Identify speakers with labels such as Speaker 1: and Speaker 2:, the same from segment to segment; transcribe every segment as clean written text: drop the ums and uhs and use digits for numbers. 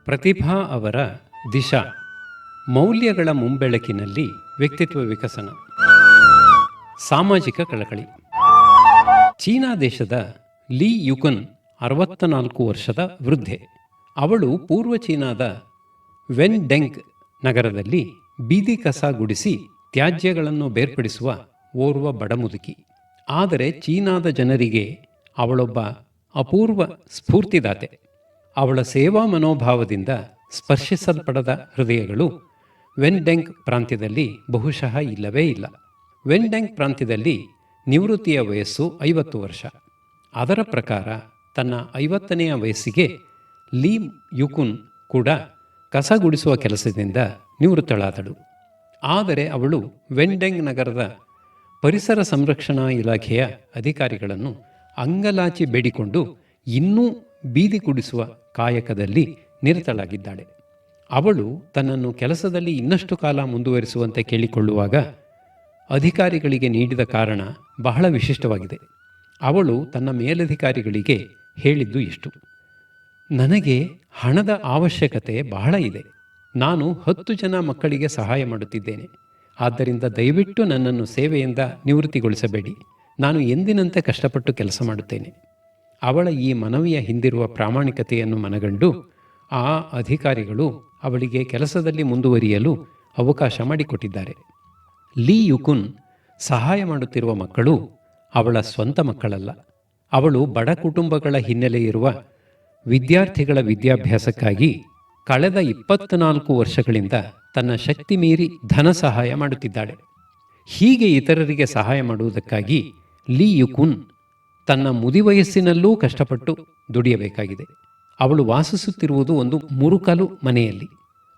Speaker 1: ಪ್ರತಿಭಾ ಅವರ ದಿಶಾ ಮೌಲ್ಯಗಳ ಮುಂಬೆಳಕಿನಲ್ಲಿ ವ್ಯಕ್ತಿತ್ವ ವಿಕಸನ, ಸಾಮಾಜಿಕ ಕಳಕಳಿ. ಚೀನಾ ದೇಶದ ಲೀ ಯುಕುನ್ 64 ವರ್ಷದ ವೃದ್ಧೆ. ಅವಳು ಪೂರ್ವ ಚೀನಾದ ವೆನ್ ಡೆಂಗ್ ನಗರದಲ್ಲಿ ಬೀದಿ ಕಸ ಗುಡಿಸಿ ತ್ಯಾಜ್ಯಗಳನ್ನು ಬೇರ್ಪಡಿಸುವ ಓರ್ವ ಬಡಮುದುಕಿ. ಆದರೆ ಚೀನಾದ ಜನರಿಗೆ ಅವಳೊಬ್ಬ ಅಪೂರ್ವ ಸ್ಫೂರ್ತಿದಾತೆ. ಅವಳ ಸೇವಾ ಮನೋಭಾವದಿಂದ ಸ್ಪರ್ಶಿಸಲ್ಪಡದ ಹೃದಯಗಳು ವೆನ್ ಡೆಂಗ್ ಪ್ರಾಂತ್ಯದಲ್ಲಿ ಬಹುಶಃ ಇಲ್ಲವೇ ಇಲ್ಲ. ವೆನ್ ಡೆಂಗ್ ಪ್ರಾಂತ್ಯದಲ್ಲಿ ನಿವೃತ್ತಿಯ ವಯಸ್ಸು 50 ವರ್ಷ. ಅದರ ಪ್ರಕಾರ ತನ್ನ 50ನೆಯ ವಯಸ್ಸಿಗೆ ಲೀ ಯುಕುನ್ ಕೂಡ ಕಸ ಗುಡಿಸುವ ಕೆಲಸದಿಂದ ನಿವೃತ್ತಳಾದಳು. ಆದರೆ ಅವಳು ವೆನ್ ಡೆಂಗ್ ನಗರದ ಪರಿಸರ ಸಂರಕ್ಷಣಾ ಇಲಾಖೆಯ ಅಧಿಕಾರಿಗಳನ್ನು ಅಂಗಲಾಚಿ ಬೇಡಿಕೊಂಡು ಇನ್ನೂ ಬೀದಿ ಗುಡಿಸುವ ಕಾಯಕದಲ್ಲಿ ನಿರತಳಾಗಿದ್ದಾಳೆ. ಅವಳು ತನ್ನನ್ನು ಕೆಲಸದಲ್ಲಿ ಇನ್ನಷ್ಟು ಕಾಲ ಮುಂದುವರಿಸುವಂತೆ ಕೇಳಿಕೊಳ್ಳುವಾಗ ಅಧಿಕಾರಿಗಳಿಗೆ ನೀಡಿದ ಕಾರಣ ಬಹಳ ವಿಶಿಷ್ಟವಾಗಿದೆ. ಅವಳು ತನ್ನ ಮೇಲಧಿಕಾರಿಗಳಿಗೆ ಹೇಳಿದ್ದು ಇಷ್ಟು: ನನಗೆ ಹಣದ ಅವಶ್ಯಕತೆ ಬಹಳ ಇದೆ. ನಾನು 10 ಜನ ಮಕ್ಕಳಿಗೆ ಸಹಾಯ ಮಾಡುತ್ತಿದ್ದೇನೆ. ಆದ್ದರಿಂದ ದಯವಿಟ್ಟು ನನ್ನನ್ನು ಸೇವೆಯಿಂದ ನಿವೃತ್ತಿಗೊಳಿಸಬೇಡಿ. ನಾನು ಎಂದಿನಂತೆ ಕಷ್ಟಪಟ್ಟು ಕೆಲಸ ಮಾಡುತ್ತೇನೆ. ಅವಳ ಈ ಮನವಿಯ ಹಿಂದಿರುವ ಪ್ರಾಮಾಣಿಕತೆಯನ್ನು ಮನಗಂಡು ಆ ಅಧಿಕಾರಿಗಳು ಅವಳಿಗೆ ಕೆಲಸದಲ್ಲಿ ಮುಂದುವರಿಯಲು ಅವಕಾಶ ಮಾಡಿಕೊಟ್ಟಿದ್ದಾರೆ. ಲೀ ಯುಕುನ್ ಸಹಾಯ ಮಾಡುತ್ತಿರುವ ಮಕ್ಕಳು ಅವಳ ಸ್ವಂತ ಮಕ್ಕಳಲ್ಲ. ಅವಳು ಬಡ ಕುಟುಂಬಗಳ ಹಿನ್ನೆಲೆ ಇರುವ ವಿದ್ಯಾರ್ಥಿಗಳ ವಿದ್ಯಾಭ್ಯಾಸಕ್ಕಾಗಿ ಕಳೆದ 24 ವರ್ಷಗಳಿಂದ ತನ್ನ ಶಕ್ತಿ ಮೀರಿ ಧನ ಸಹಾಯ ಮಾಡುತ್ತಿದ್ದಾಳೆ. ಹೀಗೆ ಇತರರಿಗೆ ಸಹಾಯ ಮಾಡುವುದಕ್ಕಾಗಿ ಲೀ ಯುಕುನ್ ತನ್ನ ಮುದಿವಯಸ್ಸಿನಲ್ಲೂ ಕಷ್ಟಪಟ್ಟು ದುಡಿಯಬೇಕಾಗಿದೆ. ಅವಳು ವಾಸಿಸುತ್ತಿರುವುದು ಒಂದು ಮುರುಕಲು ಮನೆಯಲ್ಲಿ.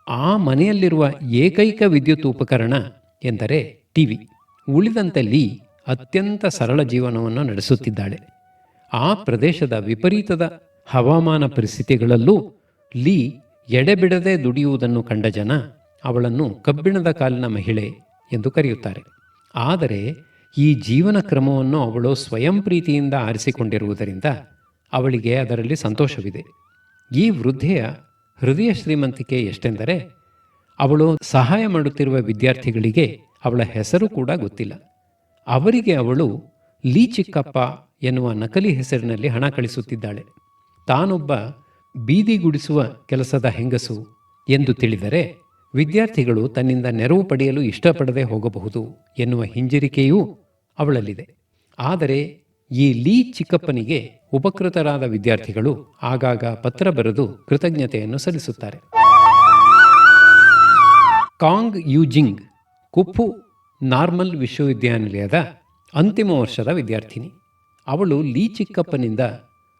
Speaker 1: ಆ ಮನೆಯಲ್ಲಿರುವ ಏಕೈಕ ವಿದ್ಯುತ್ ಉಪಕರಣ ಎಂದರೆ ಟಿವಿ. ಉಳಿದಂತೆ ಲೀ ಅತ್ಯಂತ ಸರಳ ಜೀವನವನ್ನು ನಡೆಸುತ್ತಿದ್ದಾಳೆ. ಆ ಪ್ರದೇಶದ ವಿಪರೀತದ ಹವಾಮಾನ ಪರಿಸ್ಥಿತಿಗಳಲ್ಲೂ ಲೀ ಎಡೆಬಿಡದೆ ದುಡಿಯುವುದನ್ನು ಕಂಡ ಜನ ಅವಳನ್ನು ಕಬ್ಬಿಣದ ಕಾಲಿನ ಮಹಿಳೆ ಎಂದು ಕರೆಯುತ್ತಾರೆ. ಆದರೆ ಈ ಜೀವನ ಕ್ರಮವನ್ನು ಅವಳು ಸ್ವಯಂ ಪ್ರೀತಿಯಿಂದ ಆರಿಸಿಕೊಂಡಿರುವುದರಿಂದ ಅವಳಿಗೆ ಅದರಲ್ಲಿ ಸಂತೋಷವಿದೆ. ಈ ವೃದ್ಧೆಯ ಹೃದಯ ಶ್ರೀಮಂತಿಕೆ ಎಷ್ಟೆಂದರೆ ಅವಳು ಸಹಾಯ ಮಾಡುತ್ತಿರುವ ವಿದ್ಯಾರ್ಥಿಗಳಿಗೆ ಅವಳ ಹೆಸರು ಕೂಡ ಗೊತ್ತಿಲ್ಲ. ಅವರಿಗೆ ಅವಳು ಲೀ ಚಿಕ್ಕಪ್ಪ ಎನ್ನುವ ನಕಲಿ ಹೆಸರಿನಲ್ಲಿ ಹಣ ಕಳಿಸುತ್ತಿದ್ದಾಳೆ. ತಾನೊಬ್ಬ ಬೀದಿ ಗುಡಿಸುವ ಕೆಲಸದ ಹೆಂಗಸು ಎಂದು ತಿಳಿದರೆ ವಿದ್ಯಾರ್ಥಿಗಳು ತನ್ನಿಂದ ನೆರವು ಪಡೆಯಲು ಇಷ್ಟಪಡದೆ ಹೋಗಬಹುದು ಎನ್ನುವ ಹಿಂಜರಿಕೆಯೂ ಅವಳಲ್ಲಿದೆ. ಆದರೆ ಈ ಲೀ ಚಿಕ್ಕಪ್ಪನಿಗೆ ಉಪಕೃತರಾದ ವಿದ್ಯಾರ್ಥಿಗಳು ಆಗಾಗ ಪತ್ರ ಬರೆದು ಕೃತಜ್ಞತೆಯನ್ನು ಸಲ್ಲಿಸುತ್ತಾರೆ. ಕಾಂಗ್ ಯೂಜಿಂಗ್ ಕುಫು ನಾರ್ಮಲ್ ವಿಶ್ವವಿದ್ಯಾನಿಲಯದ ಅಂತಿಮ ವರ್ಷದ ವಿದ್ಯಾರ್ಥಿನಿ. ಅವಳು ಲೀ ಚಿಕ್ಕಪ್ಪನಿಂದ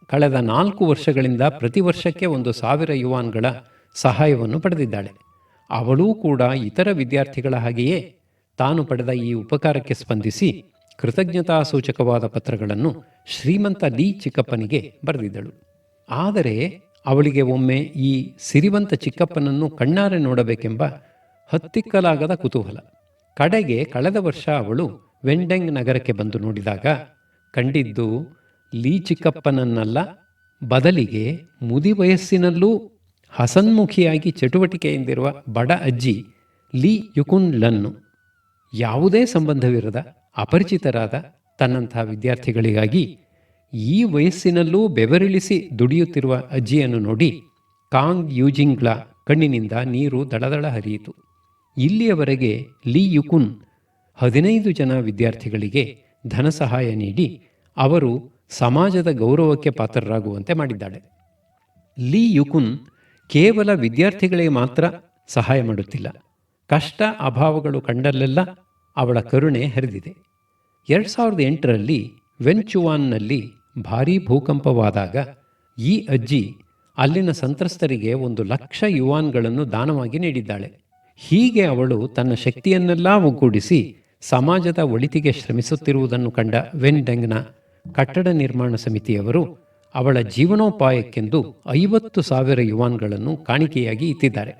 Speaker 1: ಕಳೆದ 4 ವರ್ಷಗಳಿಂದ ಪ್ರತಿ ವರ್ಷಕ್ಕೆ 1,000 ಯುವಾನ್ಗಳ ಸಹಾಯವನ್ನು ಪಡೆದಿದ್ದಾಳೆ. ಅವಳೂ ಕೂಡ ಇತರ ವಿದ್ಯಾರ್ಥಿಗಳ ಹಾಗೆಯೇ ತಾನು ಪಡೆದ ಈ ಉಪಕಾರಕ್ಕೆ ಸ್ಪಂದಿಸಿ ಕೃತಜ್ಞತಾ ಸೂಚಕವಾದ ಪತ್ರಗಳನ್ನು ಶ್ರೀಮಂತ ಲೀ ಚಿಕ್ಕಪ್ಪನಿಗೆ ಬರೆದಿದ್ದಳು. ಆದರೆ ಅವಳಿಗೆ ಒಮ್ಮೆ ಈ ಸಿರಿವಂತ ಚಿಕ್ಕಪ್ಪನನ್ನು ಕಣ್ಣಾರೆ ನೋಡಬೇಕೆಂಬ ಹತ್ತಿಕ್ಕಲಾಗದ ಕುತೂಹಲ. ಕಡೆಗೆ ಕಳೆದ ವರ್ಷ ಅವಳು ವೆನ್ ಡೆಂಗ್ ನಗರಕ್ಕೆ ಬಂದು ನೋಡಿದಾಗ ಕಂಡಿದ್ದು ಲೀ ಚಿಕ್ಕಪ್ಪನನ್ನಲ್ಲ, ಬದಲಿಗೆ ಮುದಿ ವಯಸ್ಸಿನಲ್ಲೂ ಹಸನ್ಮುಖಿಯಾಗಿ ಚಟುವಟಿಕೆಯಿಂದಿರುವ ಬಡ ಅಜ್ಜಿ ಲೀ ಯುಕುನ್ಳನ್ನು. ಯಾವುದೇ ಸಂಬಂಧವಿರದ ಅಪರಿಚಿತರಾದ ತನ್ನಂಥ ವಿದ್ಯಾರ್ಥಿಗಳಿಗಾಗಿ ಈ ವಯಸ್ಸಿನಲ್ಲೂ ಬೆವರಿಳಿಸಿ ದುಡಿಯುತ್ತಿರುವ ಅಜ್ಜಿಯನ್ನು ನೋಡಿ ಕಾಂಗ್ ಯೂಜಿಂಗ್ಳ ಕಣ್ಣಿನಿಂದ ನೀರು ದಳದಳ ಹರಿಯಿತು. ಇಲ್ಲಿಯವರೆಗೆ ಲೀ ಯುಕುನ್ 15 ಜನ ವಿದ್ಯಾರ್ಥಿಗಳಿಗೆ ಧನ ಸಹಾಯ ನೀಡಿ ಅವರು ಸಮಾಜದ ಗೌರವಕ್ಕೆ ಪಾತ್ರರಾಗುವಂತೆ ಮಾಡಿದ್ದಾಳೆ. ಲೀ ಯುಕುನ್ ಕೇವಲ ವಿದ್ಯಾರ್ಥಿಗಳಿಗೆ ಮಾತ್ರ ಸಹಾಯ ಮಾಡುತ್ತಿಲ್ಲ. ಕಷ್ಟ ಅಭಾವಗಳು ಕಂಡಲ್ಲೆಲ್ಲ ಅವಳ ಕರುಣೆ ಹರಿದಿದೆ. 2008ರಲ್ಲಿ ವೆನ್ಚುವಾನ್ನಲ್ಲಿ ಭಾರೀ ಭೂಕಂಪವಾದಾಗ ಈ ಅಜ್ಜಿ ಅಲ್ಲಿನ ಸಂತ್ರಸ್ತರಿಗೆ 1,00,000 ಯುವಾನ್ಗಳನ್ನು ದಾನವಾಗಿ ನೀಡಿದ್ದಾಳೆ. ಹೀಗೆ ಅವಳು ತನ್ನ ಶಕ್ತಿಯನ್ನೆಲ್ಲ ಒಗ್ಗೂಡಿಸಿ ಸಮಾಜದ ಒಳಿತಿಗೆ ಶ್ರಮಿಸುತ್ತಿರುವುದನ್ನು ಕಂಡ ವೆನ್ ಡೆಂಗ್ನ ಕಟ್ಟಡ ನಿರ್ಮಾಣ ಸಮಿತಿಯವರು ಅವಳ ಜೀವನೋಪಾಯಕ್ಕೆಂದು 50,000 ಯುವಾನ್ಗಳನ್ನು ಕಾಣಿಕೆಯಾಗಿ ಇತ್ತಿದ್ದಾರೆ.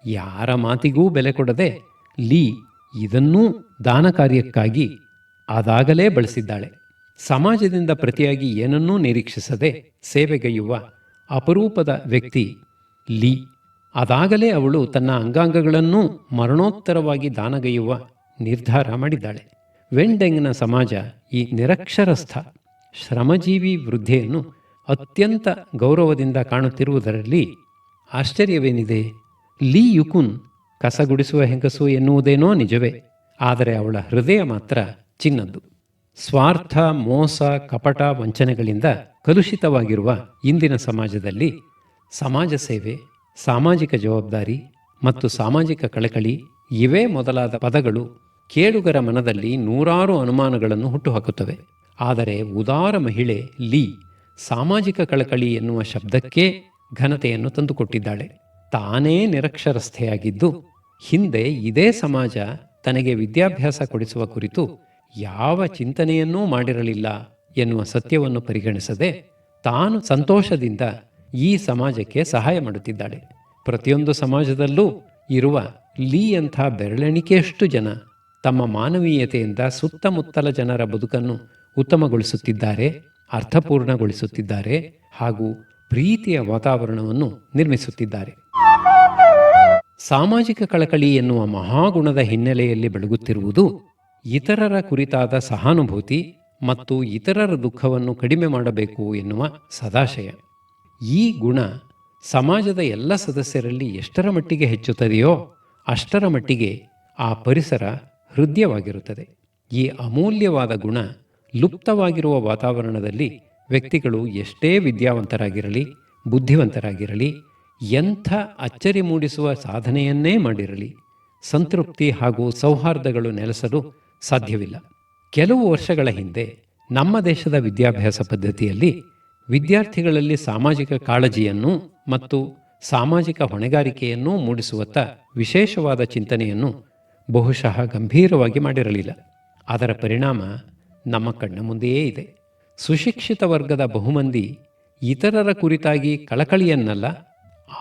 Speaker 1: ಯಾರ ಮಾತಿಗೂ ಬೆಲೆ ಕೊಡದೆ ಲೀ ಇದನ್ನೂ ದಾನ ಕಾರ್ಯಕ್ಕಾಗಿ ಅದಾಗಲೇ ಬಳಸಿದ್ದಾಳೆ. ಸಮಾಜದಿಂದ ಪ್ರತಿಯಾಗಿ ಏನನ್ನೂ ನಿರೀಕ್ಷಿಸದೆ ಸೇವೆಗೈಯುವ ಅಪರೂಪದ ವ್ಯಕ್ತಿ ಲೀ. ಅದಾಗಲೇ ಅವಳು ತನ್ನ ಅಂಗಾಂಗಗಳನ್ನೂ ಮರಣೋತ್ತರವಾಗಿ ದಾನಗೈಯುವ ನಿರ್ಧಾರ ಮಾಡಿದ್ದಾಳೆ. ವೆಂಡೆಂಗ್ನ ಸಮಾಜ ಈ ನಿರಕ್ಷರಸ್ಥ ಶ್ರಮಜೀವಿ ವೃದ್ಧೆಯನ್ನು ಅತ್ಯಂತ ಗೌರವದಿಂದ ಕಾಣುತ್ತಿರುವುದರಲ್ಲಿ ಆಶ್ಚರ್ಯವೇನಿದೆ? ಲೀ ಯುಕುನ್ ಕಸಗುಡಿಸುವ ಹೆಂಗಸು ಎನ್ನುವುದೇನೋ ನಿಜವೇ, ಆದರೆ ಅವಳ ಹೃದಯ ಮಾತ್ರ ಚಿನ್ನದ್ದು. ಸ್ವಾರ್ಥ, ಮೋಸ, ಕಪಟ, ವಂಚನೆಗಳಿಂದ ಕಲುಷಿತವಾಗಿರುವ ಇಂದಿನ ಸಮಾಜದಲ್ಲಿ ಸಮಾಜ ಸೇವೆ, ಸಾಮಾಜಿಕ ಜವಾಬ್ದಾರಿ ಮತ್ತು ಸಾಮಾಜಿಕ ಕಳಕಳಿ ಇವೇ ಮೊದಲಾದ ಪದಗಳು ಕೇಳುಗರ ಮನದಲ್ಲಿ ನೂರಾರು ಅನುಮಾನಗಳನ್ನು ಹುಟ್ಟುಹಾಕುತ್ತವೆ. ಆದರೆ ಉದಾರ ಮಹಿಳೆ ಲೀ ಸಾಮಾಜಿಕ ಕಳಕಳಿ ಎನ್ನುವ ಶಬ್ದಕ್ಕೆ ಘನತೆಯನ್ನು ತಂದುಕೊಟ್ಟಿದ್ದಾಳೆ. ತಾನೇ ನಿರಕ್ಷರಸ್ಥೆಯಾಗಿದ್ದು ಹಿಂದೆ ಇದೇ ಸಮಾಜ ತನಗೆ ವಿದ್ಯಾಭ್ಯಾಸ ಕೊಡಿಸುವ ಕುರಿತು ಯಾವ ಚಿಂತನೆಯನ್ನೂ ಮಾಡಿರಲಿಲ್ಲ ಎನ್ನುವ ಸತ್ಯವನ್ನು ಪರಿಗಣಿಸದೆ ತಾನು ಸಂತೋಷದಿಂದ ಈ ಸಮಾಜಕ್ಕೆ ಸಹಾಯ ಮಾಡುತ್ತಿದ್ದಾಳೆ. ಪ್ರತಿಯೊಂದು ಸಮಾಜದಲ್ಲೂ ಇರುವ ಲೀಯಂಥ ಬೆರಳೆಣಿಕೆಯಷ್ಟು ಜನ ತಮ್ಮ ಮಾನವೀಯತೆಯಿಂದ ಸುತ್ತಮುತ್ತಲ ಜನರ ಬದುಕನ್ನು ಉತ್ತಮಗೊಳಿಸುತ್ತಿದ್ದಾರೆ, ಅರ್ಥಪೂರ್ಣಗೊಳಿಸುತ್ತಿದ್ದಾರೆ ಹಾಗೂ ಪ್ರೀತಿಯ ವಾತಾವರಣವನ್ನು ನಿರ್ಮಿಸುತ್ತಿದ್ದಾರೆ. ಸಾಮಾಜಿಕ ಕಳಕಳಿ ಎನ್ನುವ ಮಹಾಗುಣದ ಹಿನ್ನೆಲೆಯಲ್ಲಿ ಬೆಳಗುತ್ತಿರುವುದು ಇತರರ ಕುರಿತಾದ ಸಹಾನುಭೂತಿ ಮತ್ತು ಇತರರ ದುಃಖವನ್ನು ಕಡಿಮೆ ಮಾಡಬೇಕು ಎನ್ನುವ ಸದಾಶಯ. ಈ ಗುಣ ಸಮಾಜದ ಎಲ್ಲ ಸದಸ್ಯರಲ್ಲಿ ಎಷ್ಟರ ಮಟ್ಟಿಗೆ ಹೆಚ್ಚುತ್ತದೆಯೋ ಅಷ್ಟರ ಮಟ್ಟಿಗೆ ಆ ಪರಿಸರ ಹೃದಯವಾಗಿರುತ್ತದೆ. ಈ ಅಮೂಲ್ಯವಾದ ಗುಣ ಲುಪ್ತವಾಗಿರುವ ವಾತಾವರಣದಲ್ಲಿ ವ್ಯಕ್ತಿಗಳು ಎಷ್ಟೇ ವಿದ್ಯಾವಂತರಾಗಿರಲಿ, ಬುದ್ಧಿವಂತರಾಗಿರಲಿ, ಎಂಥ ಅಚ್ಚರಿ ಮೂಡಿಸುವ ಸಾಧನೆಯನ್ನೇ ಮಾಡಿರಲಿ, ಸಂತೃಪ್ತಿ ಹಾಗೂ ಸೌಹಾರ್ದಗಳು ನೆಲೆಸಲು ಸಾಧ್ಯವಿಲ್ಲ. ಕೆಲವು ವರ್ಷಗಳ ಹಿಂದೆ ನಮ್ಮ ದೇಶದ ವಿದ್ಯಾಭ್ಯಾಸ ಪದ್ಧತಿಯಲ್ಲಿ ವಿದ್ಯಾರ್ಥಿಗಳಲ್ಲಿ ಸಾಮಾಜಿಕ ಕಾಳಜಿಯನ್ನು ಮತ್ತು ಸಾಮಾಜಿಕ ಹೊಣೆಗಾರಿಕೆಯನ್ನು ಮೂಡಿಸುವತ್ತ ವಿಶೇಷವಾದ ಚಿಂತನೆಯನ್ನು ಬಹುಶಃ ಗಂಭೀರವಾಗಿ ಮಾಡಿರಲಿಲ್ಲ. ಅದರ ಪರಿಣಾಮ ನಮ್ಮ ಕಣ್ಣ ಮುಂದೆಯೇ ಇದೆ. ಸುಶಿಕ್ಷಿತ ವರ್ಗದ ಬಹುಮಂದಿ ಇತರರ ಕುರಿತಾಗಿ ಕಳಕಳಿಯನ್ನಲ್ಲ,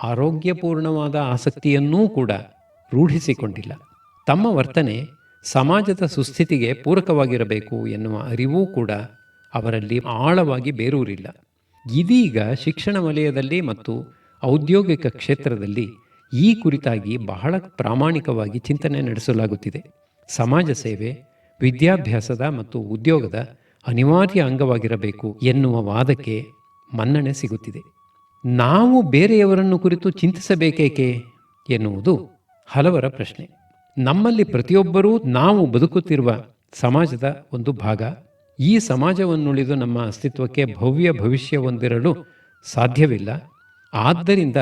Speaker 1: ಆರೋಗ್ಯಪೂರ್ಣವಾದ ಆಸಕ್ತಿಯನ್ನೂ ಕೂಡ ರೂಢಿಸಿಕೊಂಡಿಲ್ಲ. ತಮ್ಮ ವರ್ತನೆ ಸಮಾಜದ ಸುಸ್ಥಿತಿಗೆ ಪೂರಕವಾಗಿರಬೇಕು ಎನ್ನುವ ಅರಿವೂ ಕೂಡ ಅವರಲ್ಲಿ ಆಳವಾಗಿ ಬೇರೂರಿಲ್ಲ. ಇದೀಗ ಶಿಕ್ಷಣ ವಲಯದಲ್ಲಿ ಮತ್ತು ಔದ್ಯೋಗಿಕ ಕ್ಷೇತ್ರದಲ್ಲಿ ಈ ಕುರಿತಾಗಿ ಬಹಳ ಪ್ರಾಮಾಣಿಕವಾಗಿ ಚಿಂತನೆ ನಡೆಸಲಾಗುತ್ತಿದೆ. ಸಮಾಜ ಸೇವೆ ವಿದ್ಯಾಭ್ಯಾಸದ ಮತ್ತು ಉದ್ಯೋಗದ ಅನಿವಾರ್ಯ ಅಂಗವಾಗಿರಬೇಕು ಎನ್ನುವ ವಾದಕ್ಕೆ ಮನ್ನಣೆ ಸಿಗುತ್ತಿದೆ. ನಾವು ಬೇರೆಯವರನ್ನು ಕುರಿತು ಚಿಂತಿಸಬೇಕೇಕೆ ಎನ್ನುವುದು ಹಲವರ ಪ್ರಶ್ನೆ. ನಮ್ಮಲ್ಲಿ ಪ್ರತಿಯೊಬ್ಬರೂ ನಾವು ಬದುಕುತ್ತಿರುವ ಸಮಾಜದ ಒಂದು ಭಾಗ. ಈ ಸಮಾಜವನ್ನುಳಿದು ನಮ್ಮ ಅಸ್ತಿತ್ವಕ್ಕೆ ಭವ್ಯ ಭವಿಷ್ಯ ಹೊಂದಿರಲು ಸಾಧ್ಯವಿಲ್ಲ. ಆದ್ದರಿಂದ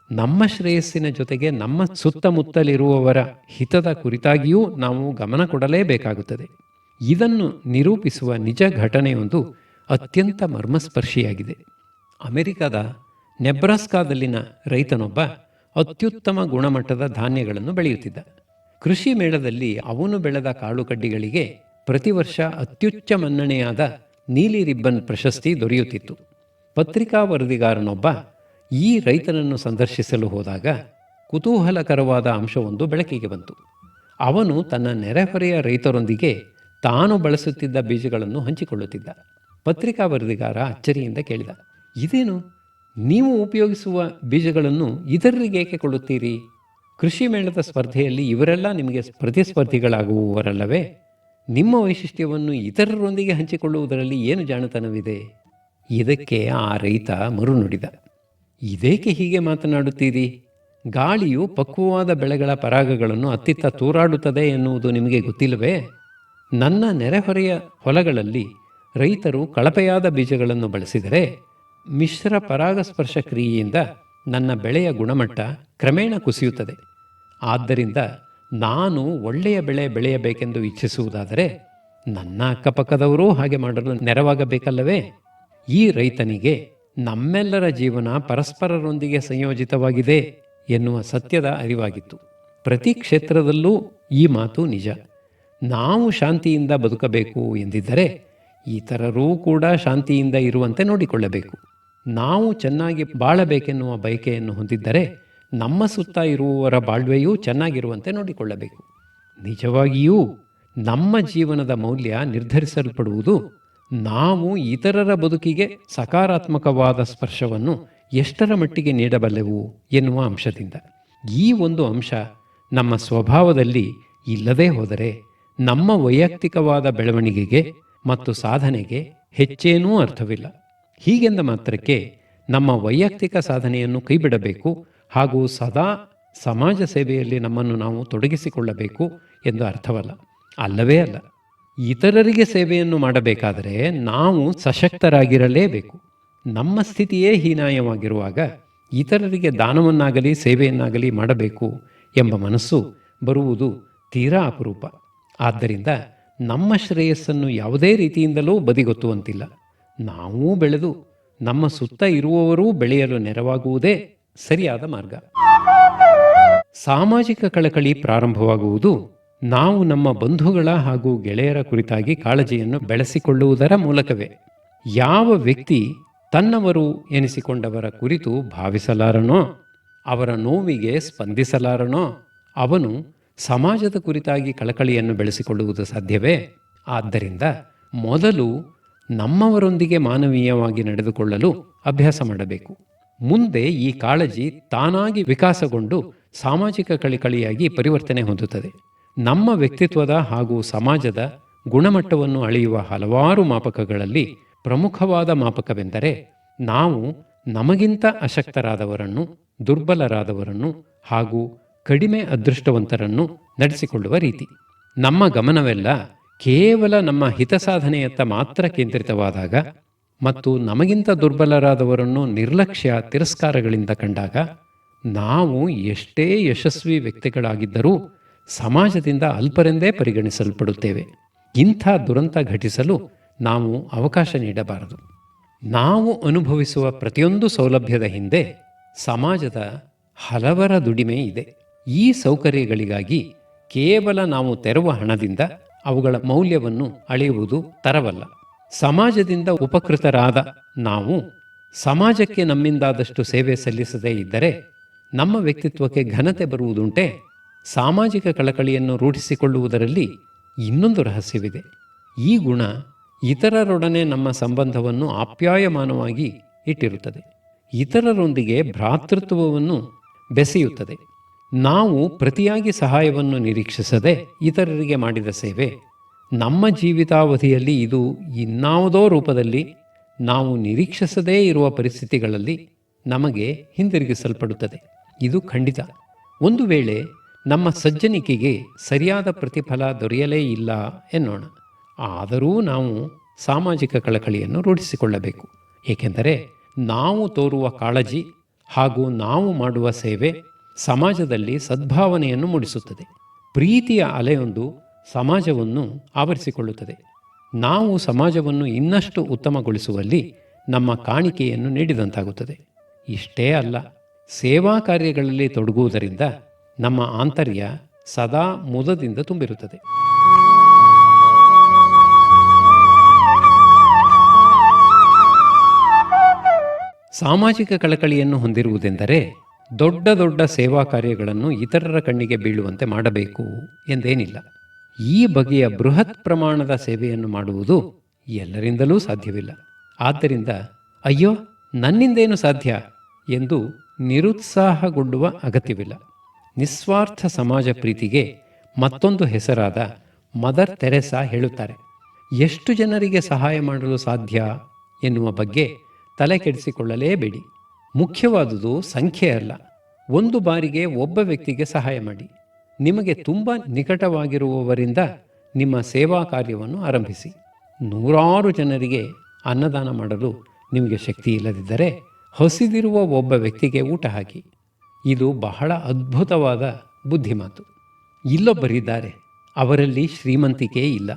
Speaker 1: ನಮ್ಮ ಶ್ರೇಯಸ್ಸಿನ ಜೊತೆಗೆ ನಮ್ಮ ಸುತ್ತಮುತ್ತಲಿರುವವರ ಹಿತದ ಕುರಿತಾಗಿಯೂ ನಾವು ಗಮನ ಕೊಡಲೇಬೇಕಾಗುತ್ತದೆ. ಇದನ್ನು ನಿರೂಪಿಸುವ ನಿಜ ಘಟನೆಯೊಂದು ಅತ್ಯಂತ ಮರ್ಮಸ್ಪರ್ಶಿಯಾಗಿದೆ. ಅಮೆರಿಕದ ನೆಬ್ರಾಸ್ಕಾದಲ್ಲಿನ ರೈತನೊಬ್ಬ ಅತ್ಯುತ್ತಮ ಗುಣಮಟ್ಟದ ಧಾನ್ಯಗಳನ್ನು ಬೆಳೆಯುತ್ತಿದ್ದ. ಕೃಷಿ ಮೇಳದಲ್ಲಿ ಅವನು ಬೆಳೆದ ಕಾಳುಕಡ್ಡಿಗಳಿಗೆ ಪ್ರತಿ ವರ್ಷ ಅತ್ಯುಚ್ಚ ಮನ್ನಣೆಯಾದ ನೀಲಿ ರಿಬ್ಬನ್ ಪ್ರಶಸ್ತಿ ದೊರೆಯುತ್ತಿತ್ತು. ಪತ್ರಿಕಾ ವರದಿಗಾರನೊಬ್ಬ ಈ ರೈತನನ್ನು ಸಂದರ್ಶಿಸಲು ಹೋದಾಗ ಕುತೂಹಲಕರವಾದ ಅಂಶವೊಂದು ಬೆಳಕಿಗೆ ಬಂತು. ಅವನು ತನ್ನ ನೆರೆಹೊರೆಯ ರೈತರೊಂದಿಗೆ ತಾನು ಬಳಸುತ್ತಿದ್ದ ಬೀಜಗಳನ್ನು ಹಂಚಿಕೊಳ್ಳುತ್ತಿದ್ದ. ಪತ್ರಿಕಾ ವರದಿಗಾರ ಅಚ್ಚರಿಯಿಂದ ಕೇಳಿದ, ಇದೇನು, ನೀವು ಉಪಯೋಗಿಸುವ ಬೀಜಗಳನ್ನು ಇತರರಿಗೇಕೆ ಕೊಡುತ್ತೀರಿ? ಕೃಷಿ ಮೇಳದ ಸ್ಪರ್ಧೆಯಲ್ಲಿ ಇವರೆಲ್ಲ ನಿಮಗೆ ಪ್ರತಿಸ್ಪರ್ಧಿಗಳಾಗುವವರಲ್ಲವೇ? ನಿಮ್ಮ ವೈಶಿಷ್ಟ್ಯವನ್ನು ಇತರರೊಂದಿಗೆ ಹಂಚಿಕೊಳ್ಳುವುದರಲ್ಲಿ ಏನು ಜಾಣತನವಿದೆ? ಇದಕ್ಕೆ ಆ ರೈತ ಮರುನುಡಿದ, ಇದೇಕೆ ಹೀಗೆ ಮಾತನಾಡುತ್ತೀರಿ? ಗಾಳಿಯು ಪಕ್ವವಾದ ಬೆಳೆಗಳ ಪರಾಗಗಳನ್ನು ಅತ್ತಿತ್ತ ತೂರಾಡುತ್ತದೆ ಎನ್ನುವುದು ನಿಮಗೆ ಗೊತ್ತಿಲ್ಲವೇ? ನನ್ನ ನೆರೆಹೊರೆಯ ಹೊಲಗಳಲ್ಲಿ ರೈತರು ಕಳಪೆಯಾದ ಬೀಜಗಳನ್ನು ಬಳಸಿದರೆ ಮಿಶ್ರ ಪರಾಗಸ್ಪರ್ಶ ಕ್ರಿಯೆಯಿಂದ ನನ್ನ ಬೆಳೆಯ ಗುಣಮಟ್ಟ ಕ್ರಮೇಣ ಕುಸಿಯುತ್ತದೆ. ಆದ್ದರಿಂದ ನಾನು ಒಳ್ಳೆಯ ಬೆಳೆ ಬೆಳೆಯಬೇಕೆಂದು ಇಚ್ಛಿಸುವುದಾದರೆ ನನ್ನ ಅಕ್ಕಪಕ್ಕದವರೂ ಹಾಗೆ ಮಾಡಲು ನೆರವಾಗಬೇಕಲ್ಲವೇ? ಈ ರೈತನಿಗೆ ನಮ್ಮೆಲ್ಲರ ಜೀವನ ಪರಸ್ಪರರೊಂದಿಗೆ ಸಂಯೋಜಿತವಾಗಿದೆ ಎನ್ನುವ ಸತ್ಯದ ಅರಿವಾಗಿತ್ತು. ಪ್ರತಿ ಕ್ಷೇತ್ರದಲ್ಲೂ ಈ ಮಾತು ನಿಜ. ನಾವು ಶಾಂತಿಯಿಂದ ಬದುಕಬೇಕು ಎಂದಿದ್ದರೆ ಇತರರೂ ಕೂಡ ಶಾಂತಿಯಿಂದ ಇರುವಂತೆ ನೋಡಿಕೊಳ್ಳಬೇಕು. ನಾವು ಚೆನ್ನಾಗಿ ಬಾಳಬೇಕೆನ್ನುವ ಬಯಕೆಯನ್ನು ಹೊಂದಿದ್ದರೆ ನಮ್ಮ ಸುತ್ತ ಇರುವವರ ಬಾಳ್ವೆಯೂ ಚೆನ್ನಾಗಿರುವಂತೆ ನೋಡಿಕೊಳ್ಳಬೇಕು. ನಿಜವಾಗಿಯೂ ನಮ್ಮ ಜೀವನದ ಮೌಲ್ಯ ನಿರ್ಧರಿಸಲ್ಪಡುವುದು ನಾವು ಇತರರ ಬದುಕಿಗೆ ಸಕಾರಾತ್ಮಕವಾದ ಸ್ಪರ್ಶವನ್ನು ಎಷ್ಟರ ಮಟ್ಟಿಗೆ ನೀಡಬಲ್ಲೆವು ಎನ್ನುವ ಅಂಶದಿಂದ. ಈ ಒಂದು ಅಂಶ ನಮ್ಮ ಸ್ವಭಾವದಲ್ಲಿ ಇಲ್ಲದೇ ಹೋದರೆ ನಮ್ಮ ವೈಯಕ್ತಿಕವಾದ ಬೆಳವಣಿಗೆಗೆ ಮತ್ತು ಸಾಧನೆಗೆ ಹೆಚ್ಚೇನೂ ಅರ್ಥವಿಲ್ಲ. ಹೀಗೆಂದ ಮಾತ್ರಕ್ಕೆ ನಮ್ಮ ವೈಯಕ್ತಿಕ ಸಾಧನೆಯನ್ನು ಕೈಬಿಡಬೇಕು ಹಾಗೂ ಸದಾ ಸಮಾಜ ಸೇವೆಯಲ್ಲಿ ನಮ್ಮನ್ನು ನಾವು ತೊಡಗಿಸಿಕೊಳ್ಳಬೇಕು ಎಂದು ಅರ್ಥವಲ್ಲ. ಅಲ್ಲವೇ ಅಲ್ಲ. ಇತರರಿಗೆ ಸೇವೆಯನ್ನು ಮಾಡಬೇಕಾದರೆ ನಾವು ಸಶಕ್ತರಾಗಿರಲೇಬೇಕು. ನಮ್ಮ ಸ್ಥಿತಿಯೇ ಹೀನಾಯವಾಗಿರುವಾಗ ಇತರರಿಗೆ ದಾನವನ್ನಾಗಲಿ ಸೇವೆಯನ್ನಾಗಲಿ ಮಾಡಬೇಕು ಎಂಬ ಮನಸ್ಸು ಬರುವುದು ತೀರಾ ಅಪರೂಪ. ಆದ್ದರಿಂದ ನಮ್ಮ ಶ್ರೇಯಸ್ಸನ್ನು ಯಾವುದೇ ರೀತಿಯಿಂದಲೂ ಬದಿಗೊತ್ತುವಂತಿಲ್ಲ. ನಾವೂ ಬೆಳೆದು ನಮ್ಮ ಸುತ್ತ ಇರುವವರೂ ಬೆಳೆಯಲು ನೆರವಾಗುವುದೇ ಸರಿಯಾದ ಮಾರ್ಗ. ಸಾಮಾಜಿಕ ಕಳಕಳಿ ಪ್ರಾರಂಭವಾಗುವುದು ನಾವು ನಮ್ಮ ಬಂಧುಗಳ ಹಾಗೂ ಗೆಳೆಯರ ಕುರಿತಾಗಿ ಕಾಳಜಿಯನ್ನು ಬೆಳೆಸಿಕೊಳ್ಳುವುದರ ಮೂಲಕವೇ. ಯಾವ ವ್ಯಕ್ತಿ ತನ್ನವರು ಎನಿಸಿಕೊಂಡವರ ಕುರಿತು ಭಾವಿಸಲಾರನೋ, ಅವರ ನೋವಿಗೆ ಸ್ಪಂದಿಸಲಾರನೋ, ಅವನು ಸಮಾಜದ ಕುರಿತಾಗಿ ಕಳಕಳಿಯನ್ನು ಬೆಳೆಸಿಕೊಳ್ಳುವುದು ಸಾಧ್ಯವೇ? ಆದ್ದರಿಂದ ಮೊದಲು ನಮ್ಮವರೊಂದಿಗೆ ಮಾನವೀಯವಾಗಿ ನಡೆದುಕೊಳ್ಳಲು ಅಭ್ಯಾಸ ಮಾಡಬೇಕು. ಮುಂದೆ ಈ ಕಾಳಜಿ ತಾನಾಗಿ ವಿಕಾಸಗೊಂಡು ಸಾಮಾಜಿಕ ಕಳಕಳಿಯಾಗಿ ಪರಿವರ್ತನೆ ಹೊಂದುತ್ತದೆ. ನಮ್ಮ ವ್ಯಕ್ತಿತ್ವದ ಹಾಗೂ ಸಮಾಜದ ಗುಣಮಟ್ಟವನ್ನು ಅಳೆಯುವ ಹಲವಾರು ಮಾಪಕಗಳಲ್ಲಿ ಪ್ರಮುಖವಾದ ಮಾಪಕವೆಂದರೆ ನಾವು ನಮಗಿಂತ ಅಶಕ್ತರಾದವರನ್ನು, ದುರ್ಬಲರಾದವರನ್ನು ಹಾಗೂ ಕಡಿಮೆ ಅದೃಷ್ಟವಂತರನ್ನು ನಡೆಸಿಕೊಳ್ಳುವ ರೀತಿ. ನಮ್ಮ ಗಮನವೆಲ್ಲ ಕೇವಲ ನಮ್ಮ ಹಿತಸಾಧನೆಯತ್ತ ಮಾತ್ರ ಕೇಂದ್ರಿತವಾದಾಗ ಮತ್ತು ನಮಗಿಂತ ದುರ್ಬಲರಾದವರನ್ನು ನಿರ್ಲಕ್ಷ್ಯ ತಿರಸ್ಕಾರಗಳಿಂದ ಕಂಡಾಗ ನಾವು ಎಷ್ಟೇ ಯಶಸ್ವಿ ವ್ಯಕ್ತಿಗಳಾಗಿದ್ದರೂ ಸಮಾಜದಿಂದ ಅಲ್ಪರೆಂದೇ ಪರಿಗಣಿಸಲ್ಪಡುತ್ತೇವೆ. ಇಂಥ ದುರಂತ ಘಟಿಸಲು ನಾವು ಅವಕಾಶ ನೀಡಬಾರದು. ನಾವು ಅನುಭವಿಸುವ ಪ್ರತಿಯೊಂದು ಸೌಲಭ್ಯದ ಹಿಂದೆ ಸಮಾಜದ ಹಲವರ ದುಡಿಮೆ ಇದೆ. ಈ ಸೌಕರ್ಯಗಳಿಗಾಗಿ ಕೇವಲ ನಾವು ತೆರುವ ಹಣದಿಂದ ಅವುಗಳ ಮೌಲ್ಯವನ್ನು ಅಳೆಯುವುದು ತರವಲ್ಲ. ಸಮಾಜದಿಂದ ಉಪಕೃತರಾದ ನಾವು ಸಮಾಜಕ್ಕೆ ನಮ್ಮಿಂದಾದಷ್ಟು ಸೇವೆ ಸಲ್ಲಿಸದೇ ಇದ್ದರೆ ನಮ್ಮ ವ್ಯಕ್ತಿತ್ವಕ್ಕೆ ಘನತೆ ಬರುವುದುಂಟೆ? ಸಾಮಾಜಿಕ ಕಳಕಳಿಯನ್ನು ರೂಢಿಸಿಕೊಳ್ಳುವುದರಲ್ಲಿ ಇನ್ನೊಂದು ರಹಸ್ಯವಿದೆ. ಈ ಗುಣ ಇತರರೊಡನೆ ನಮ್ಮ ಸಂಬಂಧವನ್ನು ಆಪ್ಯಾಯಮಾನವಾಗಿ ಇಟ್ಟಿರುತ್ತದೆ. ಇತರರೊಂದಿಗೆ ಭ್ರಾತೃತ್ವವನ್ನು ಬೆಸೆಯುತ್ತದೆ. ನಾವು ಪ್ರತಿಯಾಗಿ ಸಹಾಯವನ್ನು ನಿರೀಕ್ಷಿಸದೆ ಇತರರಿಗೆ ಮಾಡಿದ ಸೇವೆ ನಮ್ಮ ಜೀವಿತಾವಧಿಯಲ್ಲಿ ಇದು ಇನ್ನಾವುದೋ ರೂಪದಲ್ಲಿ ನಾವು ನಿರೀಕ್ಷಿಸದೇ ಇರುವ ಪರಿಸ್ಥಿತಿಗಳಲ್ಲಿ ನಮಗೆ ಹಿಂದಿರುಗಿಸಲ್ಪಡುತ್ತದೆ. ಇದು ಖಂಡಿತ. ಒಂದು ವೇಳೆ ನಮ್ಮ ಸಜ್ಜನಿಕೆಗೆ ಸರಿಯಾದ ಪ್ರತಿಫಲ ದೊರೆಯಲೇ ಇಲ್ಲ ಎನ್ನೋಣ. ಆದರೂ ನಾವು ಸಾಮಾಜಿಕ ಕಳಕಳಿಯನ್ನು ರೂಢಿಸಿಕೊಳ್ಳಬೇಕು. ಏಕೆಂದರೆ ನಾವು ತೋರುವ ಕಾಳಜಿ ಹಾಗೂ ನಾವು ಮಾಡುವ ಸೇವೆ ಸಮಾಜದಲ್ಲಿ ಸದ್ಭಾವನೆಯನ್ನು ಮೂಡಿಸುತ್ತದೆ. ಪ್ರೀತಿಯ ಅಲೆಯೊಂದು ಸಮಾಜವನ್ನು ಆವರಿಸಿಕೊಳ್ಳುತ್ತದೆ. ನಾವು ಸಮಾಜವನ್ನು ಇನ್ನಷ್ಟು ಉತ್ತಮಗೊಳಿಸುವಲ್ಲಿ ನಮ್ಮ ಕಾಣಿಕೆಯನ್ನು ನೀಡಿದಂತಾಗುತ್ತದೆ. ಇಷ್ಟೇ ಅಲ್ಲ, ಸೇವಾ ಕಾರ್ಯಗಳಲ್ಲಿ ತೊಡಗುವುದರಿಂದ ನಮ್ಮ ಆಂತರ್ಯ ಸದಾ ಮುದದಿಂದ ತುಂಬಿರುತ್ತದೆ. ಸಾಮಾಜಿಕ ಕಳಕಳಿಯನ್ನು ಹೊಂದಿರುವುದೆಂದರೆ ದೊಡ್ಡ ದೊಡ್ಡ ಸೇವಾ ಕಾರ್ಯಗಳನ್ನು ಇತರರ ಕಣ್ಣಿಗೆ ಬೀಳುವಂತೆ ಮಾಡಬೇಕು ಎಂದೇನಿಲ್ಲ. ಈ ಬಗೆಯ ಬೃಹತ್ ಪ್ರಮಾಣದ ಸೇವೆಯನ್ನು ಮಾಡುವುದು ಎಲ್ಲರಿಂದಲೂ ಸಾಧ್ಯವಿಲ್ಲ. ಆದ್ದರಿಂದ ಅಯ್ಯೋ ನನ್ನಿಂದೇನು ಸಾಧ್ಯ ಎಂದು ನಿರುತ್ಸಾಹಗೊಳ್ಳುವ ಅಗತ್ಯವಿಲ್ಲ. ನಿಸ್ವಾರ್ಥ ಸಮಾಜ ಪ್ರೀತಿಗೆ ಮತ್ತೊಂದು ಹೆಸರಾದ ಮದರ್ ತೆರೆಸಾ ಹೇಳುತ್ತಾರೆ, ಎಷ್ಟು ಜನರಿಗೆ ಸಹಾಯ ಮಾಡಲು ಸಾಧ್ಯ ಎನ್ನುವ ಬಗ್ಗೆ ತಲೆ ಕೆಡಿಸಿಕೊಳ್ಳಲೇಬೇಡಿ. ಮುಖ್ಯವಾದುದು ಸಂಖ್ಯೆ ಅಲ್ಲ. ಒಂದು ಬಾರಿಗೆ ಒಬ್ಬ ವ್ಯಕ್ತಿಗೆ ಸಹಾಯ ಮಾಡಿ. ನಿಮಗೆ ತುಂಬ ನಿಕಟವಾಗಿರುವವರಿಂದ ನಿಮ್ಮ ಸೇವಾ ಕಾರ್ಯವನ್ನು ಆರಂಭಿಸಿ. 100 ಜನರಿಗೆ ಅನ್ನದಾನ ಮಾಡಲು ನಿಮಗೆ ಶಕ್ತಿ ಇಲ್ಲದಿದ್ದರೆ ಹಸಿದಿರುವ ಒಬ್ಬ ವ್ಯಕ್ತಿಗೆ ಊಟ ಹಾಕಿ. ಇದು ಬಹಳ ಅದ್ಭುತವಾದ ಬುದ್ಧಿಮಾತು. ಇಲ್ಲೊಬ್ಬರಿದ್ದಾರೆ, ಅವರಲ್ಲಿ ಶ್ರೀಮಂತಿಕೆ ಇಲ್ಲ,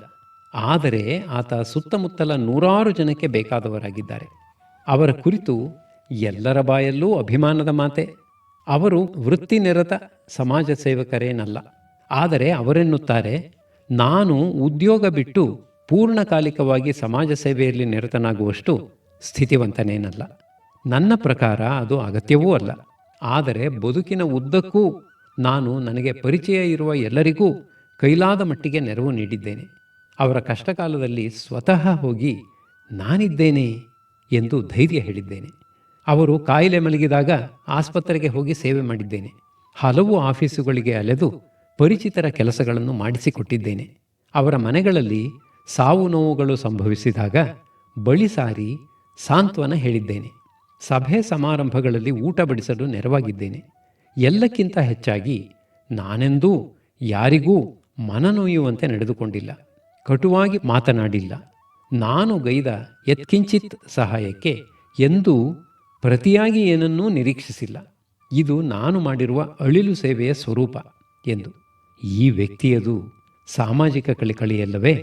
Speaker 1: ಆದರೆ ಆತ ಸುತ್ತಮುತ್ತಲ 100 ಜನಕ್ಕೆ ಬೇಕಾದವರಾಗಿದ್ದಾರೆ. ಅವರ ಕುರಿತು ಎಲ್ಲರ ಬಾಯಲ್ಲೂ ಅಭಿಮಾನದ ಮಾತೆ. ಅವರು ವೃತ್ತಿನಿರತ ಸಮಾಜ ಸೇವಕರೇನಲ್ಲ, ಆದರೆ ಅವರೆನ್ನುತ್ತಾರೆ, ನಾನು ಉದ್ಯೋಗ ಬಿಟ್ಟು ಪೂರ್ಣಕಾಲಿಕವಾಗಿ ಸಮಾಜ ಸೇವೆಯಲ್ಲಿ ನಿರತನಾಗುವಷ್ಟು ಸ್ಥಿತಿವಂತನೇನಲ್ಲ. ನನ್ನ ಪ್ರಕಾರ ಅದು ಅಗತ್ಯವೂ ಅಲ್ಲ. ಆದರೆ ಬದುಕಿನ ಉದ್ದಕ್ಕೂ ನಾನು ನನಗೆ ಪರಿಚಯ ಇರುವ ಎಲ್ಲರಿಗೂ ಕೈಲಾದ ಮಟ್ಟಿಗೆ ನೆರವು ನೀಡಿದ್ದೇನೆ. ಅವರ ಕಷ್ಟಕಾಲದಲ್ಲಿ ಸ್ವತಃ ಹೋಗಿ ನಾನಿದ್ದೇನೆ ಎಂದು ಧೈರ್ಯ ಹೇಳಿದ್ದೇನೆ. ಅವರು ಕಾಯಿಲೆ ಮಲಗಿದಾಗ ಆಸ್ಪತ್ರೆಗೆ ಹೋಗಿ ಸೇವೆ ಮಾಡಿದ್ದೇನೆ. ಹಲವು ಆಫೀಸುಗಳಿಗೆ ಅಲೆದು ಪರಿಚಿತರ ಕೆಲಸಗಳನ್ನು ಮಾಡಿಸಿಕೊಟ್ಟಿದ್ದೇನೆ. ಅವರ ಮನೆಗಳಲ್ಲಿ ಸಾವು ನೋವುಗಳು ಸಂಭವಿಸಿದಾಗ ಬಳಿ ಸಾರಿ ಸಾಂತ್ವನ ಹೇಳಿದ್ದೇನೆ. ಸಭೆ ಸಮಾರಂಭಗಳಲ್ಲಿ ಊಟ ಬಡಿಸಲು ನೆರವಾಗಿದ್ದೇನೆ. ಎಲ್ಲಕ್ಕಿಂತ ಹೆಚ್ಚಾಗಿ ನಾನೆಂದೂ ಯಾರಿಗೂ ಮನನೊಯ್ಯುವಂತೆ ನಡೆದುಕೊಂಡಿಲ್ಲ, ಕಟುವಾಗಿ ಮಾತನಾಡಿಲ್ಲ. ನಾನು ಗೈದ ಯತ್ಕಿಂಚಿತ್ ಸಹಾಯಕ್ಕೆ ಎಂದೂ ಪ್ರತಿಯಾಗಿ ಏನನ್ನೂ ನಿರೀಕ್ಷಿಸಿಲ್ಲ. ಇದು ನಾನು ಮಾಡಿರುವ ಅಳಿಲು ಸೇವೆಯ ಸ್ವರೂಪ ಎಂದು. ಈ ವ್ಯಕ್ತಿಯದು ಸಾಮಾಜಿಕ ಕಳಕಳಿಯಲ್ಲವೇ?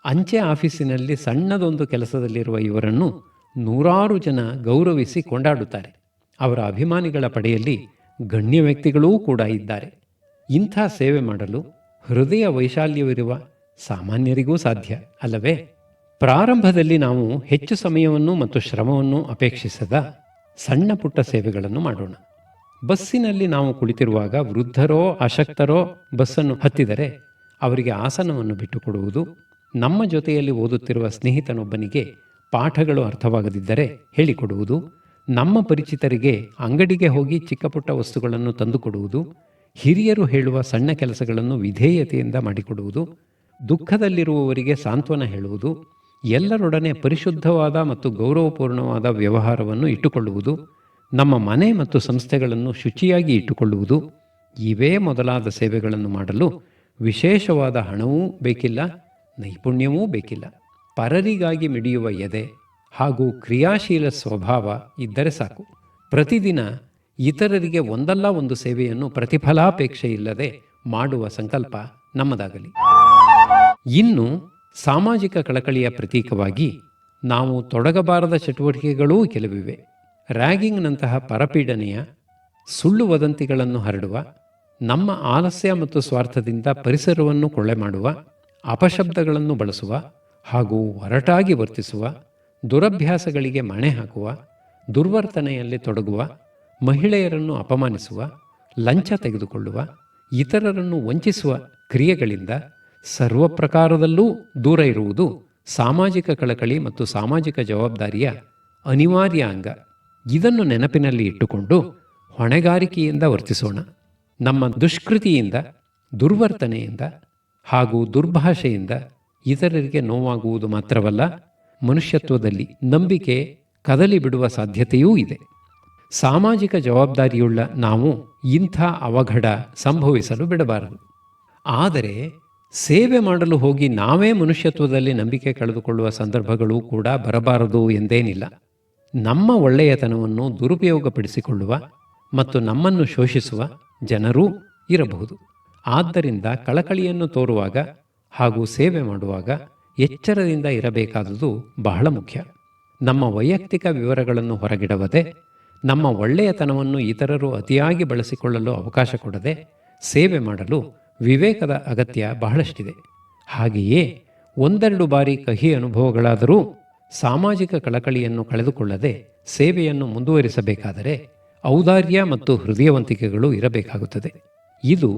Speaker 1: ಅಂಚೆ ಆಫೀಸಿನಲ್ಲಿ ಸಣ್ಣದೊಂದು ಕೆಲಸದಲ್ಲಿರುವ ಇವರನ್ನು ನೂರಾರು ಜನ ಗೌರವಿಸಿ ಕೊಂಡಾಡುತ್ತಾರೆ. ಅವರ ಅಭಿಮಾನಿಗಳ ಪಡೆಯಲ್ಲಿ ಗಣ್ಯ ವ್ಯಕ್ತಿಗಳೂ ಕೂಡ ಇದ್ದಾರೆ. ಇಂಥ ಸೇವೆ ಮಾಡಲು ಹೃದಯ ವೈಶಾಲ್ಯವಿರುವ ಸಾಮಾನ್ಯರಿಗೂ ಸಾಧ್ಯ ಅಲ್ಲವೇ? ಪ್ರಾರಂಭದಲ್ಲಿ ನಾವು ಹೆಚ್ಚು ಸಮಯವನ್ನು ಮತ್ತು ಶ್ರಮವನ್ನು ಅಪೇಕ್ಷಿಸದ ಸಣ್ಣ ಪುಟ್ಟ ಸೇವೆಗಳನ್ನು ಮಾಡೋಣ. ಬಸ್ಸಿನಲ್ಲಿ ನಾವು ಕುಳಿತಿರುವಾಗ ವೃದ್ಧರೋ ಅಶಕ್ತರೋ ಬಸ್ಸನ್ನು ಹತ್ತಿದರೆ ಅವರಿಗೆ ಆಸನವನ್ನು ಬಿಟ್ಟುಕೊಡುವುದು, ನಮ್ಮ ಜೊತೆಯಲ್ಲಿ ಓದುತ್ತಿರುವ ಸ್ನೇಹಿತನೊಬ್ಬನಿಗೆ ಪಾಠಗಳು ಅರ್ಥವಾಗದಿದ್ದರೆ ಹೇಳಿಕೊಡುವುದು, ನಮ್ಮ ಪರಿಚಿತರಿಗೆ ಅಂಗಡಿಗೆ ಹೋಗಿ ಚಿಕ್ಕ ಪುಟ್ಟ ವಸ್ತುಗಳನ್ನು ತಂದುಕೊಡುವುದು, ಹಿರಿಯರು ಹೇಳುವ ಸಣ್ಣ ಕೆಲಸಗಳನ್ನು ವಿಧೇಯತೆಯಿಂದ ಮಾಡಿಕೊಡುವುದು, ದುಃಖದಲ್ಲಿರುವವರಿಗೆ ಸಾಂತ್ವನ ಹೇಳುವುದು, ಎಲ್ಲರೊಡನೆ ಪರಿಶುದ್ಧವಾದ ಮತ್ತು ಗೌರವಪೂರ್ಣವಾದ ವ್ಯವಹಾರವನ್ನು ಇಟ್ಟುಕೊಳ್ಳುವುದು, ನಮ್ಮ ಮನೆ ಮತ್ತು ಸಂಸ್ಥೆಗಳನ್ನು ಶುಚಿಯಾಗಿ ಇಟ್ಟುಕೊಳ್ಳುವುದು, ಇವೇ ಮೊದಲಾದ ಸೇವೆಗಳನ್ನು ಮಾಡಲು ವಿಶೇಷವಾದ ಹಣವೂ ಬೇಕಿಲ್ಲ, ನೈಪುಣ್ಯವೂ ಬೇಕಿಲ್ಲ. ಪರರಿಗಾಗಿ ಮಿಡಿಯುವ ಎದೆ ಹಾಗೂ ಕ್ರಿಯಾಶೀಲ ಸ್ವಭಾವ ಇದ್ದರೆ ಸಾಕು. ಪ್ರತಿದಿನ ಇತರರಿಗೆ ಒಂದಲ್ಲ ಒಂದು ಸೇವೆಯನ್ನು ಪ್ರತಿಫಲಾಪೇಕ್ಷೆ ಇಲ್ಲದೆ ಮಾಡುವ ಸಂಕಲ್ಪ ನಮ್ಮದಾಗಲಿ. ಇನ್ನು ಸಾಮಾಜಿಕ ಕಳಕಳಿಯ ಪ್ರತೀಕವಾಗಿ ನಾವು ತೊಡಗಬಾರದ ಚಟುವಟಿಕೆಗಳೂ ಕೆಲವಿವೆ. ರ್ಯಾಗಿಂಗ್ನಂತಹ ಪರಪೀಡನೆಯ ಸುಳ್ಳು ವದಂತಿಗಳನ್ನು ಹರಡುವ, ನಮ್ಮ ಆಲಸ್ಯ ಮತ್ತು ಸ್ವಾರ್ಥದಿಂದ ಪರಿಸರವನ್ನು ಕೊಳ್ಳೆ ಮಾಡುವ, ಅಪಶಬ್ದಗಳನ್ನು ಬಳಸುವ ಹಾಗೂ ಒರಟಾಗಿ ವರ್ತಿಸುವ, ದುರಭ್ಯಾಸಗಳಿಗೆ ಮಣೆ ಹಾಕುವ, ದುರ್ವರ್ತನೆಯಲ್ಲಿ ತೊಡಗುವ, ಮಹಿಳೆಯರನ್ನು ಅಪಮಾನಿಸುವ, ಲಂಚ ತೆಗೆದುಕೊಳ್ಳುವ, ಇತರರನ್ನು ವಂಚಿಸುವ ಕ್ರಿಯೆಗಳಿಂದ ಸರ್ವ ಪ್ರಕಾರದಲ್ಲೂ ದೂರ ಇರುವುದು ಸಾಮಾಜಿಕ ಕಳಕಳಿ ಮತ್ತು ಸಾಮಾಜಿಕ ಜವಾಬ್ದಾರಿಯ ಅನಿವಾರ್ಯ ಅಂಗ. ಇದನ್ನು ನೆನಪಿನಲ್ಲಿ ಇಟ್ಟುಕೊಂಡು ಹೊಣೆಗಾರಿಕೆಯಿಂದ ವರ್ತಿಸೋಣ. ನಮ್ಮ ದುಷ್ಕೃತಿಯಿಂದ, ದುರ್ವರ್ತನೆಯಿಂದ ಹಾಗೂ ದುರ್ಭಾಷೆಯಿಂದ ಇತರರಿಗೆ ನೋವಾಗುವುದು ಮಾತ್ರವಲ್ಲ, ಮನುಷ್ಯತ್ವದಲ್ಲಿ ನಂಬಿಕೆ ಕದಲಿ ಬಿಡುವ ಸಾಧ್ಯತೆಯೂ ಇದೆ. ಸಾಮಾಜಿಕ ಜವಾಬ್ದಾರಿಯುಳ್ಳ ನಾವು ಇಂಥ ಅವಘಡ ಸಂಭವಿಸಲು ಬಿಡಬಾರದು. ಆದರೆ ಸೇವೆ ಮಾಡಲು ಹೋಗಿ ನಾವೇ ಮನುಷ್ಯತ್ವದಲ್ಲಿ ನಂಬಿಕೆ ಕಳೆದುಕೊಳ್ಳುವ ಸಂದರ್ಭಗಳೂ ಕೂಡ ಬರಬಾರದು ಎಂದೇನಿಲ್ಲ. ನಮ್ಮ ಒಳ್ಳೆಯತನವನ್ನು ದುರುಪಯೋಗಪಡಿಸಿಕೊಳ್ಳುವ ಮತ್ತು ನಮ್ಮನ್ನು ಶೋಷಿಸುವ ಜನರೂ ಇರಬಹುದು. ಆದ್ದರಿಂದ ಕಳಕಳಿಯನ್ನು ತೋರುವಾಗ ಹಾಗೂ ಸೇವೆ ಮಾಡುವಾಗ ಎಚ್ಚರದಿಂದ ಇರಬೇಕಾದುದು ಬಹಳ ಮುಖ್ಯ. ನಮ್ಮ ವೈಯಕ್ತಿಕ ವಿವರಗಳನ್ನು ಹೊರಗಿಡವದೆ, ನಮ್ಮ ಒಳ್ಳೆಯತನವನ್ನು ಇತರರು ಅತಿಯಾಗಿ ಬಳಸಿಕೊಳ್ಳಲು ಅವಕಾಶ ಕೊಡದೆ ಸೇವೆ ಮಾಡಲು ವಿವೇಕದ ಅಗತ್ಯ ಬಹಳಷ್ಟಿದೆ. ಹಾಗೆಯೇ ಒಂದೆರಡು ಬಾರಿ ಕಹಿ ಅನುಭವಗಳಾದರೂ ಸಾಮಾಜಿಕ ಕಳಕಳಿಯನ್ನು ಕಳೆದುಕೊಳ್ಳದೆ ಸೇವೆಯನ್ನು ಮುಂದುವರಿಸಬೇಕಾದರೆ ಔದಾರ್ಯ ಮತ್ತು ಹೃದಯವಂತಿಕೆಗಳು ಇರಬೇಕಾಗುತ್ತದೆ. ಇದು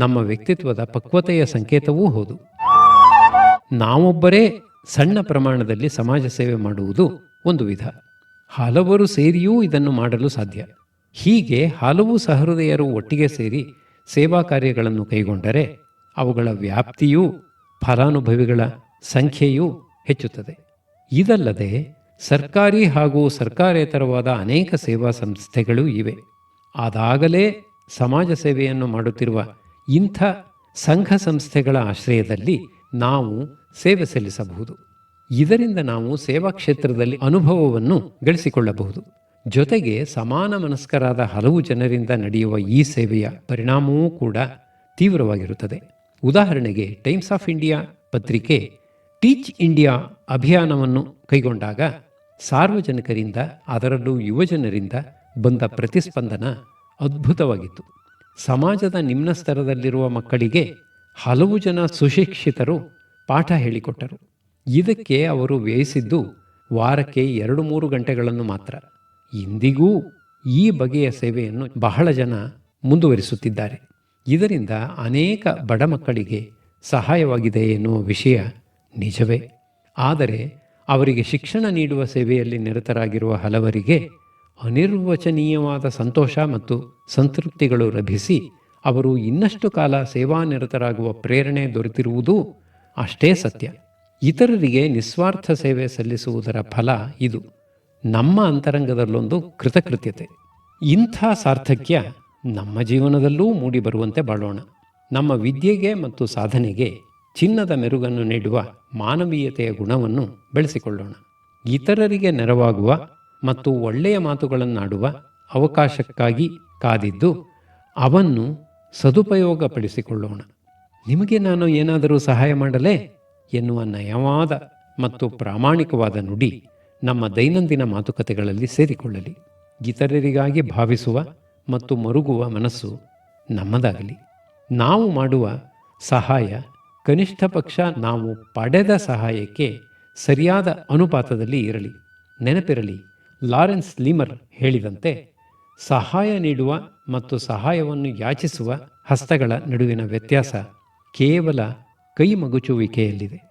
Speaker 1: ನಮ್ಮ ವ್ಯಕ್ತಿತ್ವದ ಪಕ್ವತೆಯ ಸಂಕೇತವೂ ಹೌದು. ನಾವೊಬ್ಬರೇ ಸಣ್ಣ ಪ್ರಮಾಣದಲ್ಲಿ ಸಮಾಜ ಸೇವೆ ಮಾಡುವುದು ಒಂದು ವಿಧ. ಹಲವರು ಸೇರಿಯೂ ಇದನ್ನು ಮಾಡಲು ಸಾಧ್ಯ. ಹೀಗೆ ಹಲವು ಸಹೃದಯರು ಒಟ್ಟಿಗೆ ಸೇರಿ ಸೇವಾ ಕಾರ್ಯಗಳನ್ನು ಕೈಗೊಂಡರೆ ಅವುಗಳ ವ್ಯಾಪ್ತಿಯೂ ಫಲಾನುಭವಿಗಳ ಸಂಖ್ಯೆಯೂ ಹೆಚ್ಚುತ್ತದೆ. ಇದಲ್ಲದೆ ಸರ್ಕಾರಿ ಹಾಗೂ ಸರ್ಕಾರೇತರವಾದ ಅನೇಕ ಸೇವಾ ಸಂಸ್ಥೆಗಳೂ ಇವೆ. ಅದಾಗಲೇ ಸಮಾಜ ಸೇವೆಯನ್ನು ಮಾಡುತ್ತಿರುವ ಇಂಥ ಸಂಘ ಸಂಸ್ಥೆಗಳ ಆಶ್ರಯದಲ್ಲಿ ನಾವು ಸೇವೆ ಸಲ್ಲಿಸಬಹುದು. ಇದರಿಂದ ನಾವು ಸೇವಾ ಕ್ಷೇತ್ರದಲ್ಲಿ ಅನುಭವವನ್ನು ಗಳಿಸಿಕೊಳ್ಳಬಹುದು. ಜೊತೆಗೆ ಸಮಾನ ಮನಸ್ಕರಾದ ಹಲವು ಜನರಿಂದ ನಡೆಯುವ ಈ ಸೇವೆಯ ಪರಿಣಾಮವೂ ಕೂಡ ತೀವ್ರವಾಗಿರುತ್ತದೆ. ಉದಾಹರಣೆಗೆ ಟೈಮ್ಸ್ ಆಫ್ ಇಂಡಿಯಾ ಪತ್ರಿಕೆ ಟೀಚ್ ಇಂಡಿಯಾ ಅಭಿಯಾನವನ್ನು ಕೈಗೊಂಡಾಗ ಸಾರ್ವಜನಿಕರಿಂದ, ಅದರಲ್ಲೂ ಯುವಜನರಿಂದ ಬಂದ ಪ್ರತಿಸ್ಪಂದನ ಅದ್ಭುತವಾಗಿತ್ತು. ಸಮಾಜದ ನಿಮ್ನ ಸ್ತರದಲ್ಲಿರುವ ಮಕ್ಕಳಿಗೆ ಹಲವು ಜನ ಸುಶಿಕ್ಷಿತರು ಪಾಠ ಹೇಳಿಕೊಟ್ಟರು. ಇದಕ್ಕೆ ಅವರು ವ್ಯಯಿಸಿದ್ದು ವಾರಕ್ಕೆ 2-3 ಗಂಟೆಗಳನ್ನು ಮಾತ್ರ. ಇಂದಿಗೂ ಈ ಬಗೆಯ ಸೇವೆಯನ್ನು ಬಹಳ ಜನ ಮುಂದುವರಿಸುತ್ತಿದ್ದಾರೆ. ಇದರಿಂದ ಅನೇಕ ಬಡ ಮಕ್ಕಳಿಗೆ ಸಹಾಯವಾಗಿದೆ ಎನ್ನುವ ವಿಷಯ ನಿಜವೇ. ಆದರೆ ಅವರಿಗೆ ಶಿಕ್ಷಣ ನೀಡುವ ಸೇವೆಯಲ್ಲಿ ನಿರತರಾಗಿರುವ ಹಲವರಿಗೆ ಅನಿರ್ವಚನೀಯವಾದ ಸಂತೋಷ ಮತ್ತು ಸಂತೃಪ್ತಿಗಳು ಲಭಿಸಿ ಅವರು ಇನ್ನಷ್ಟು ಕಾಲ ಸೇವಾನಿರತರಾಗುವ ಪ್ರೇರಣೆ ದೊರೆತಿರುವುದೂ ಅಷ್ಟೇ ಸತ್ಯ. ಇತರರಿಗೆ ನಿಸ್ವಾರ್ಥ ಸೇವೆ ಸಲ್ಲಿಸುವುದರ ಫಲ ಇದು. ನಮ್ಮ ಅಂತರಂಗದಲ್ಲೊಂದು ಕೃತಕೃತ್ಯತೆ. ಇಂಥ ಸಾರ್ಥಕ್ಯ ನಮ್ಮ ಜೀವನದಲ್ಲೂ ಮೂಡಿಬರುವಂತೆ ಬಾಳೋಣ. ನಮ್ಮ ವಿದ್ಯೆಗೆ ಮತ್ತು ಸಾಧನೆಗೆ ಚಿನ್ನದ ಮೆರುಗನ್ನು ನೀಡುವ ಮಾನವೀಯತೆಯ ಗುಣವನ್ನು ಬೆಳೆಸಿಕೊಳ್ಳೋಣ. ಇತರರಿಗೆ ನೆರವಾಗುವ ಮತ್ತು ಒಳ್ಳೆಯ ಮಾತುಗಳನ್ನಾಡುವ ಅವಕಾಶಕ್ಕಾಗಿ ಕಾದಿದ್ದು ಅವನ್ನು ಸದುಪಯೋಗಪಡಿಸಿಕೊಳ್ಳೋಣ. ನಿಮಗೆ ನಾನು ಏನಾದರೂ ಸಹಾಯ ಮಾಡಲೇ ಎನ್ನುವ ನಯವಾದ ಮತ್ತು ಪ್ರಾಮಾಣಿಕವಾದ ನುಡಿ ನಮ್ಮ ದೈನಂದಿನ ಮಾತುಕತೆಗಳಲ್ಲಿ ಸೇರಿಕೊಳ್ಳಲಿ. ಇತರರಿಗಾಗಿ ಭಾವಿಸುವ ಮತ್ತು ಮರುಗುವ ಮನಸ್ಸು ನಮ್ಮದಾಗಲಿ. ನಾವು ಮಾಡುವ ಸಹಾಯ ಕನಿಷ್ಠ ಪಕ್ಷ ನಾವು ಪಡೆದ ಸಹಾಯಕ್ಕೆ ಸರಿಯಾದ ಅನುಪಾತದಲ್ಲಿ ಇರಲಿ. ನೆನಪಿರಲಿ, ಲಾರೆನ್ಸ್ ಲೀಮರ್ ಹೇಳಿದಂತೆ, ಸಹಾಯ ನೀಡುವ ಮತ್ತು ಸಹಾಯವನ್ನು ಯಾಚಿಸುವ ಹಸ್ತಗಳ ನಡುವಿನ ವ್ಯತ್ಯಾಸ ಕೇವಲ ಕೈ ಮಗುಚುವಿಕೆಯಲ್ಲಿದೆ.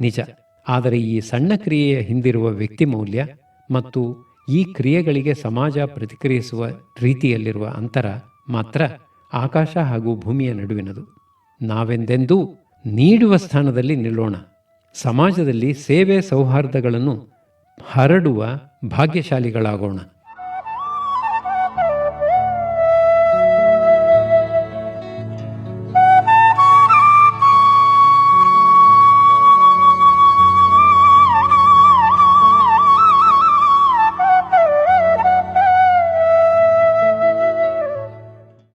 Speaker 1: ನಿಜ. ಆದರೆ ಈ ಸಣ್ಣ ಕ್ರಿಯೆಯ ಹಿಂದಿರುವ ವ್ಯಕ್ತಿ ಮೌಲ್ಯ ಮತ್ತು ಈ ಕ್ರಿಯೆಗಳಿಗೆ ಸಮಾಜ ಪ್ರತಿಕ್ರಿಯಿಸುವ ರೀತಿಯಲ್ಲಿರುವ ಅಂತರ ಮಾತ್ರ ಆಕಾಶ ಹಾಗೂ ಭೂಮಿಯ ನಡುವಿನದು. ನಾವೆಂದೆಂದೂ ನೀಡುವ ಸ್ಥಾನದಲ್ಲಿ ನಿಲ್ಲೋಣ. ಸಮಾಜದಲ್ಲಿ ಸೇವೆ ಸೌಹಾರ್ದಗಳನ್ನು ಹರಡುವ ಭಾಗ್ಯಶಾಲಿಗಳಾಗೋಣ.